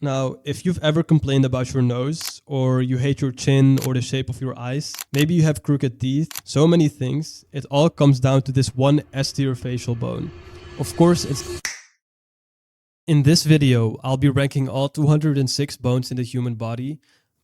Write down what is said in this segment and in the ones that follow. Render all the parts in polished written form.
Now, if you've ever complained about your nose, or you hate your chin or the shape of your eyes, maybe you have crooked teeth, so many things, it all comes down to this one S-tier facial bone. Of course, it's... In this video, I'll be ranking all 206 bones in the human body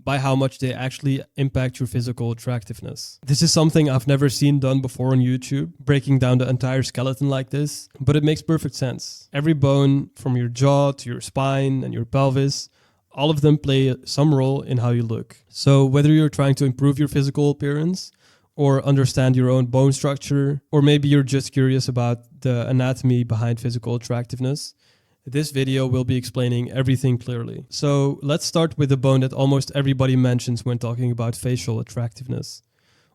by how much they actually impact your physical attractiveness. This is something I've never seen done before on YouTube, breaking down the entire skeleton like this, but it makes perfect sense. Every bone, from your jaw to your spine and your pelvis, all of them play some role in how you look. So whether you're trying to improve your physical appearance, or understand your own bone structure, or maybe you're just curious about the anatomy behind physical attractiveness, this video will be explaining everything clearly. So let's start with the bone that almost everybody mentions when talking about facial attractiveness.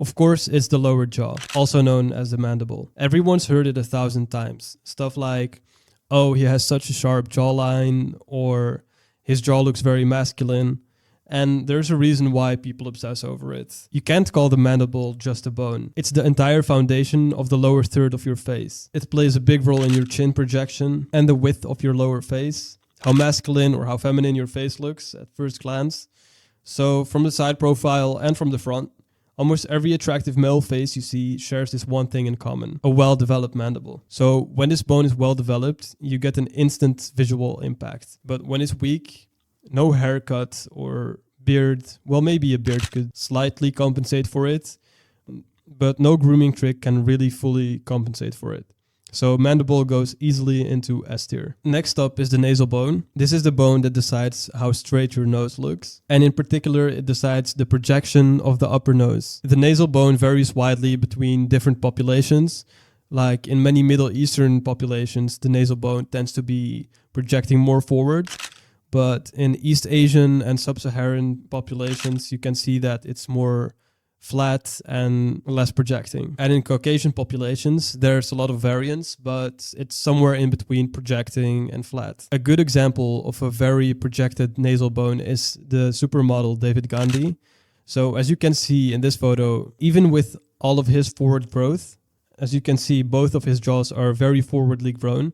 Of course, it's the lower jaw, also known as the mandible. Everyone's heard it 1,000 times. Stuff like, oh, he has such a sharp jawline, or his jaw looks very masculine. And there's a reason why people obsess over it. You can't call the mandible just a bone. It's the entire foundation of the lower third of your face. It plays a big role in your chin projection and the width of your lower face, how masculine or how feminine your face looks at first glance. So from the side profile and from the front, almost every attractive male face you see shares this one thing in common, a well-developed mandible. So when this bone is well-developed, you get an instant visual impact. But when it's weak, no haircut or beard, well, maybe a beard could slightly compensate for it, but no grooming trick can really fully compensate for it. So mandible goes easily into S tier. Next up is the nasal bone. This is the bone that decides how straight your nose looks. And in particular, it decides the projection of the upper nose. The nasal bone varies widely between different populations. Like in many Middle Eastern populations, the nasal bone tends to be projecting more forward. But in East Asian and Sub-Saharan populations, you can see that it's more flat and less projecting. And in Caucasian populations, there's a lot of variance, but it's somewhere in between projecting and flat. A good example of a very projected nasal bone is the supermodel David Gandhi. So as you can see in this photo, even with all of his forward growth, as you can see, both of his jaws are very forwardly grown.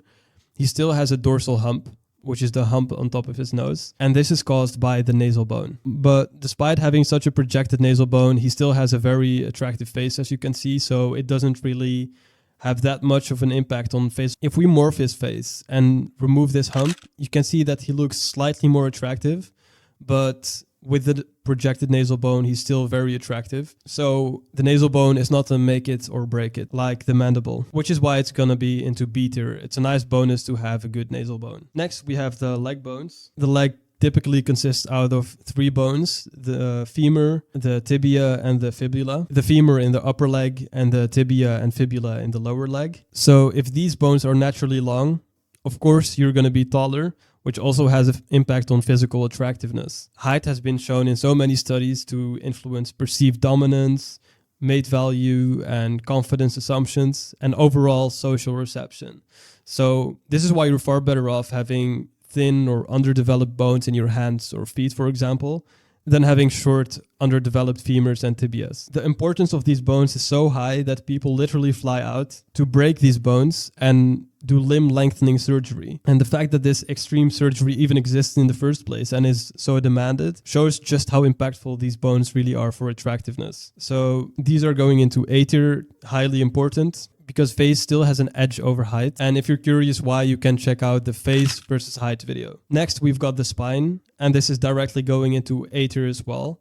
He still has a dorsal hump, which is the hump on top of his nose. And this is caused by the nasal bone. But despite having such a projected nasal bone, he still has a very attractive face, as you can see. So it doesn't really have that much of an impact on face. If we morph his face and remove this hump, you can see that he looks slightly more attractive. But with the projected nasal bone, he's still very attractive. So the nasal bone is not a make it or break it like the mandible, which is why it's gonna be into B tier. It's a nice bonus to have a good nasal bone. Next, we have the leg bones. The leg typically consists out of 3 bones, the femur, the tibia, and the fibula. The femur in the upper leg and the tibia and fibula in the lower leg. So if these bones are naturally long, of course, you're gonna be taller, which also has an impact on physical attractiveness. Height has been shown in so many studies to influence perceived dominance, mate value, and confidence assumptions, and overall social reception. So this is why you're far better off having thin or underdeveloped bones in your hands or feet, for example, than having short, underdeveloped femurs and tibias. The importance of these bones is so high that people literally fly out to break these bones and do limb lengthening surgery. And the fact that this extreme surgery even exists in the first place and is so demanded shows just how impactful these bones really are for attractiveness. So these are going into A tier, highly important, because face still has an edge over height. And if you're curious why, you can check out the face versus height video. Next, we've got the spine, and this is directly going into A tier as well.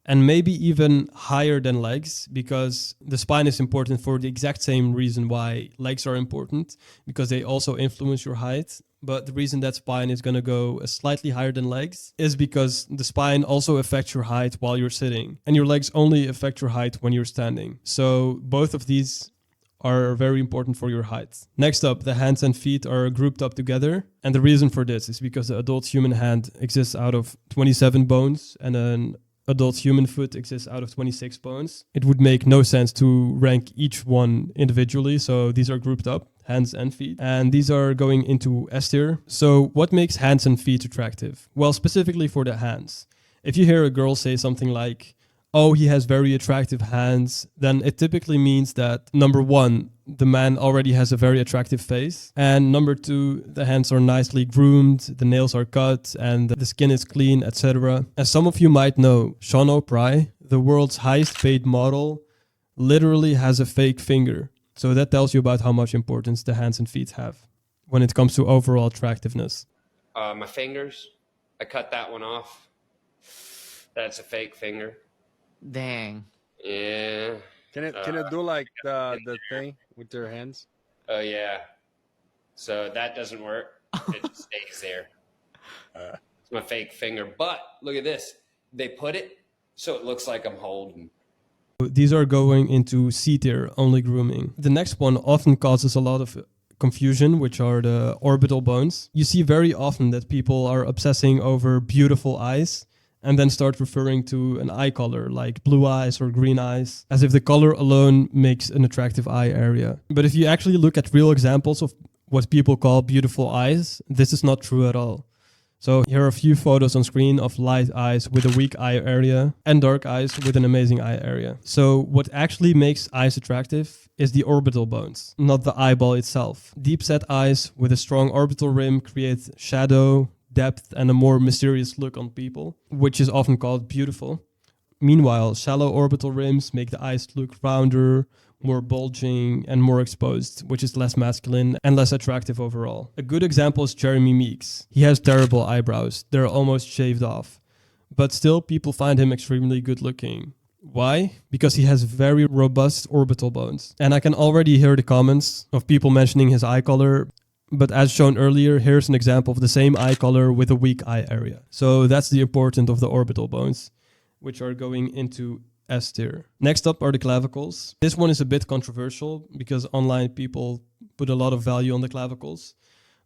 And maybe even higher than legs, because the spine is important for the exact same reason why legs are important, because they also influence your height. But the reason that spine is going to go slightly higher than legs is because the spine also affects your height while you're sitting, and your legs only affect your height when you're standing. So both of these are very important for your height. Next up, the hands and feet are grouped up together. And the reason for this is because the adult human hand exists out of 27 bones, and an adult human foot exists out of 26 bones. It would make no sense to rank each one individually, so these are grouped up, hands and feet, and these are going into S tier. So what makes hands and feet attractive? Well, specifically for the hands. If you hear a girl say something like, oh, he has very attractive hands, then it typically means that, number one, the man already has a very attractive face. And number two, the hands are nicely groomed, the nails are cut, and the skin is clean, etc. As some of you might know, Sean O'Pry, the world's highest paid model, literally has a fake finger. So that tells you about how much importance the hands and feet have when it comes to overall attractiveness. My fingers, I cut that one off. That's a fake finger. Dang. Yeah. Can it do like the thing with your hands? Oh yeah. So that doesn't work. It just stays there. It's my fake finger. But look at this. They put it so it looks like I'm holding. These are going into C-tier only grooming. The next one often causes a lot of confusion, which are the orbital bones. You see very often that people are obsessing over beautiful eyes and then start referring to an eye color like blue eyes or green eyes, as if the color alone makes an attractive eye area. But if you actually look at real examples of what people call beautiful eyes, this is not true at all. So here are a few photos on screen of light eyes with a weak eye area and dark eyes with an amazing eye area. So what actually makes eyes attractive is the orbital bones, not the eyeball itself. Deep set eyes with a strong orbital rim create shadow, depth, and a more mysterious look on people, which is often called beautiful. Meanwhile, shallow orbital rims make the eyes look rounder, more bulging, and more exposed, which is less masculine and less attractive overall. A good example is Jeremy Meeks. He has terrible eyebrows. They're almost shaved off. But still, people find him extremely good looking. Why? Because he has very robust orbital bones. And I can already hear the comments of people mentioning his eye color. But as shown earlier, here's an example of the same eye color with a weak eye area. So that's the importance of the orbital bones, which are going into S tier. Next up are the clavicles. This one is a bit controversial because online people put a lot of value on the clavicles.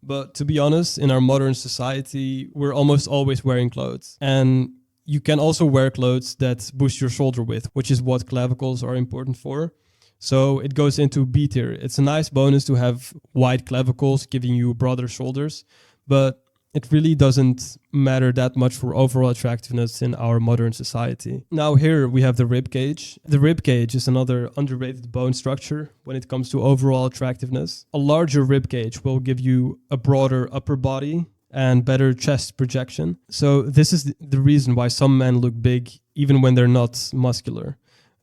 But to be honest, in our modern society, we're almost always wearing clothes. And you can also wear clothes that boost your shoulder width, which is what clavicles are important for. So it goes into B tier. It's a nice bonus to have wide clavicles, giving you broader shoulders. But it really doesn't matter that much for overall attractiveness in our modern society. Now here we have the rib cage. The rib cage is another underrated bone structure when it comes to overall attractiveness. A larger rib cage will give you a broader upper body and better chest projection. So this is the reason why some men look big even when they're not muscular.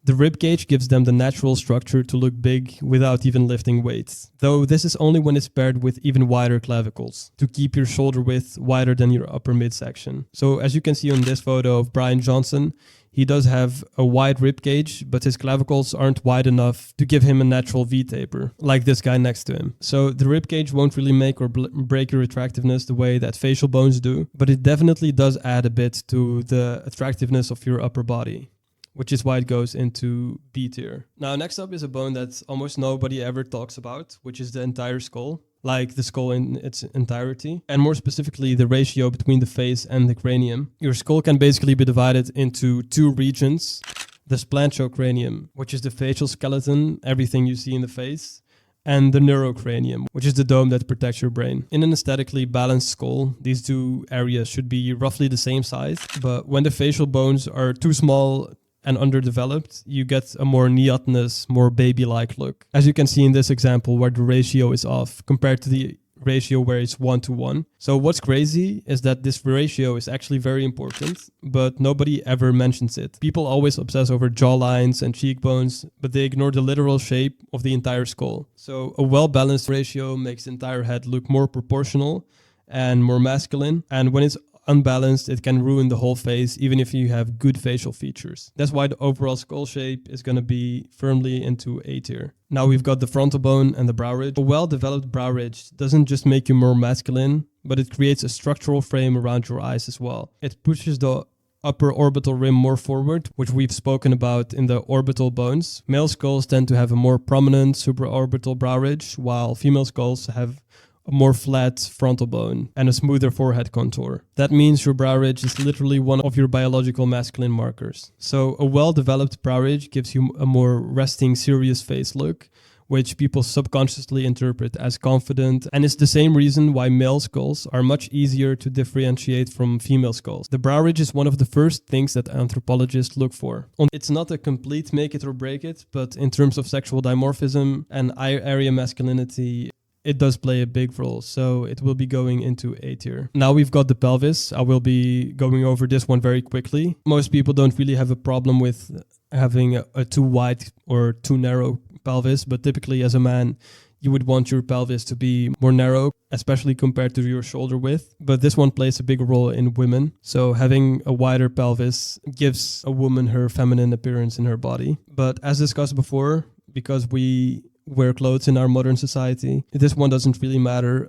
The rib cage gives them the natural structure to look big without even lifting weights. Though this is only when it's paired with even wider clavicles to keep your shoulder width wider than your upper midsection. So as you can see on this photo of Brian Johnson, he does have a wide rib cage, but his clavicles aren't wide enough to give him a natural V-taper, like this guy next to him. So the rib cage won't really make or break your attractiveness the way that facial bones do, but it definitely does add a bit to the attractiveness of your upper body, which is why it goes into B tier. Now, next up is a bone that almost nobody ever talks about, which is the entire skull, like the skull in its entirety, and more specifically, the ratio between the face and the cranium. Your skull can basically be divided into two regions: the splantocranium, which is the facial skeleton, everything you see in the face, and the neurocranium, which is the dome that protects your brain. In an aesthetically balanced skull, these two areas should be roughly the same size, but when the facial bones are too small and underdeveloped, you get a more neotenous, more baby-like look. As you can see in this example where the ratio is off compared to the ratio where it's 1:1. So what's crazy is that this ratio is actually very important, but nobody ever mentions it. People always obsess over jawlines and cheekbones, but they ignore the literal shape of the entire skull. So a well-balanced ratio makes the entire head look more proportional and more masculine, and when it's unbalanced, it can ruin the whole face, even if you have good facial features. That's why the overall skull shape is going to be firmly into A tier. Now we've got the frontal bone and the brow ridge. A well-developed brow ridge doesn't just make you more masculine, but it creates a structural frame around your eyes as well. It pushes the upper orbital rim more forward, which we've spoken about in the orbital bones. Male skulls tend to have a more prominent supraorbital brow ridge, while female skulls have a more flat frontal bone and a smoother forehead contour. That means your brow ridge is literally one of your biological masculine markers. So a well-developed brow ridge gives you a more resting, serious face look, which people subconsciously interpret as confident, and it's the same reason why male skulls are much easier to differentiate from female skulls. The brow ridge is one of the first things that anthropologists look for. It's not a complete make it or break it, but in terms of sexual dimorphism and eye area masculinity, it does play a big role, so it will be going into A tier. Now we've got the pelvis. I will be going over this one very quickly. Most people don't really have a problem with having a too wide or too narrow pelvis, but typically as a man, you would want your pelvis to be more narrow, especially compared to your shoulder width. But this one plays a big role in women. So having a wider pelvis gives a woman her feminine appearance in her body. But as discussed before, because we wear clothes in our modern society, this one doesn't really matter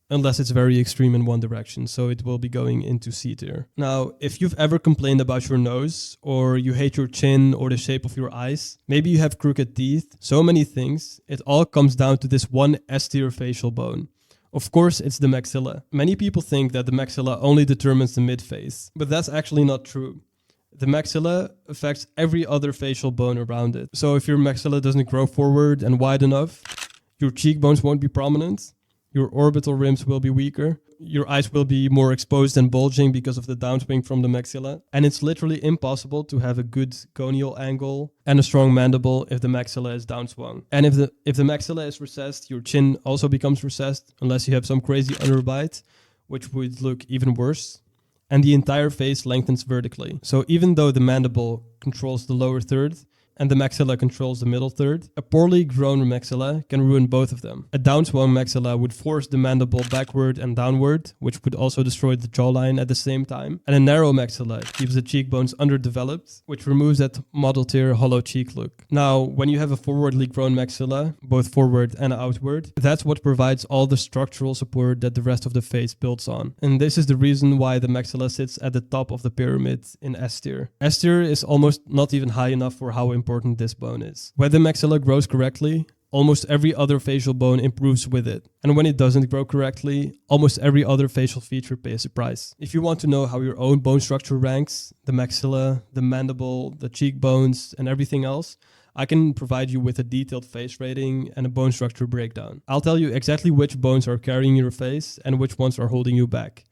unless it's very extreme in one direction. So it will be going into C tier. Now, if you've ever complained about your nose, or you hate your chin or the shape of your eyes, maybe you have crooked teeth, so many things, it all comes down to this one S tier facial bone. Of course, it's the maxilla. Many people think that the maxilla only determines the midface, but that's actually not true. The maxilla affects every other facial bone around it. So if your maxilla doesn't grow forward and wide enough, your cheekbones won't be prominent, your orbital rims will be weaker, your eyes will be more exposed and bulging because of the downswing from the maxilla, and it's literally impossible to have a good gonial angle and a strong mandible if the maxilla is downswung. And if the maxilla is recessed, your chin also becomes recessed, unless you have some crazy underbite, which would look even worse. And the entire face lengthens vertically. So even though the mandible controls the lower third and the maxilla controls the middle third, a poorly grown maxilla can ruin both of them. A downswung maxilla would force the mandible backward and downward, which would also destroy the jawline at the same time. And a narrow maxilla keeps the cheekbones underdeveloped, which removes that model tier hollow cheek look. Now, when you have a forwardly grown maxilla, both forward and outward, that's what provides all the structural support that the rest of the face builds on. And this is the reason why the maxilla sits at the top of the pyramid in S tier. S tier is almost not even high enough for how important this bone is. When the maxilla grows correctly, almost every other facial bone improves with it. And when it doesn't grow correctly, almost every other facial feature pays a price. If you want to know how your own bone structure ranks, the maxilla, the mandible, the cheekbones, and everything else, I can provide you with a detailed face rating and a bone structure breakdown. I'll tell you exactly which bones are carrying your face and which ones are holding you back.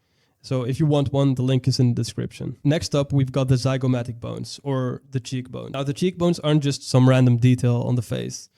So if you want one, the link is in the description. Next up, we've got the zygomatic bones, or the cheekbone. Now, the cheekbones aren't just some random detail on the face,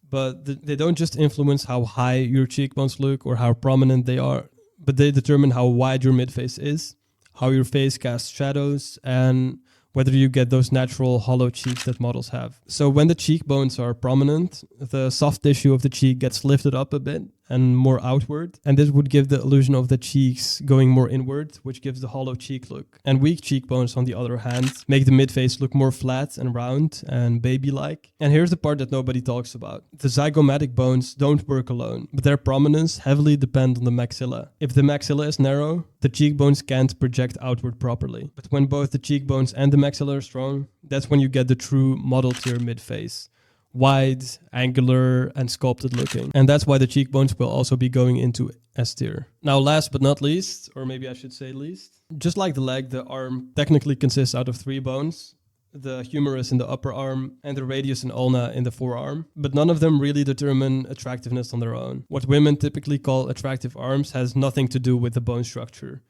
but they don't just influence how high your cheekbones look or how prominent they are, but they determine how wide your midface is, how your face casts shadows, and whether you get those natural hollow cheeks that models have. So when the cheekbones are prominent, the soft tissue of the cheek gets lifted up a bit and more outward, and this would give the illusion of the cheeks going more inward, which gives the hollow cheek look. And weak cheekbones, on the other hand, make the midface look more flat and round and baby-like. And here's the part that nobody talks about. The zygomatic bones don't work alone, but their prominence heavily depends on the maxilla. If the maxilla is narrow, the cheekbones can't project outward properly. But when both the cheekbones and the maxilla are strong, that's when you get the true model tier midface. Wide, angular, and sculpted looking. And that's why the cheekbones will also be going into S tier. Now, last but not least, or maybe I should say least, just like the leg, the arm technically consists out of 3 bones. The humerus in the upper arm and the radius and ulna in the forearm. But none of them really determine attractiveness on their own. What women typically call attractive arms has nothing to do with the bone structure.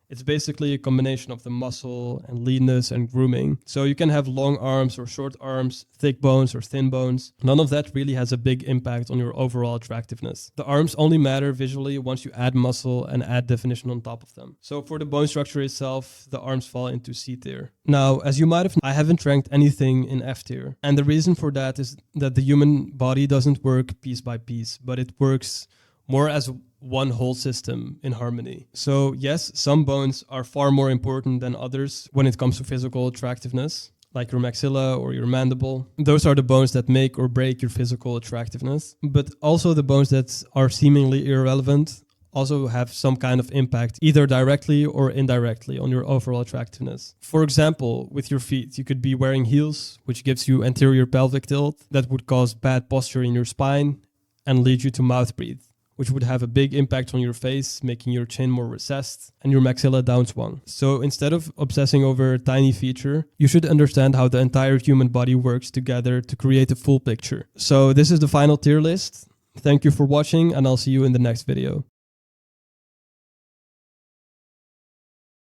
It's basically a combination of the muscle and leanness and grooming. So you can have long arms or short arms, thick bones or thin bones. None of that really has a big impact on your overall attractiveness. The arms only matter visually once you add muscle and add definition on top of them. So for the bone structure itself, the arms fall into C tier. Now, as you might have known, I haven't ranked anything in F tier. And the reason for that is that the human body doesn't work piece by piece, but it works more as one whole system in harmony. So yes, some bones are far more important than others when it comes to physical attractiveness, like your maxilla or your mandible. Those are the bones that make or break your physical attractiveness. But also the bones that are seemingly irrelevant also have some kind of impact, either directly or indirectly, on your overall attractiveness. For example, with your feet, you could be wearing heels, which gives you anterior pelvic tilt. That would cause bad posture in your spine and lead you to mouth breathe, which would have a big impact on your face, making your chin more recessed and your maxilla downswung. So instead of obsessing over a tiny feature, you should understand how the entire human body works together to create a full picture. So this is the final tier list. Thank you for watching, and I'll see you in the next video.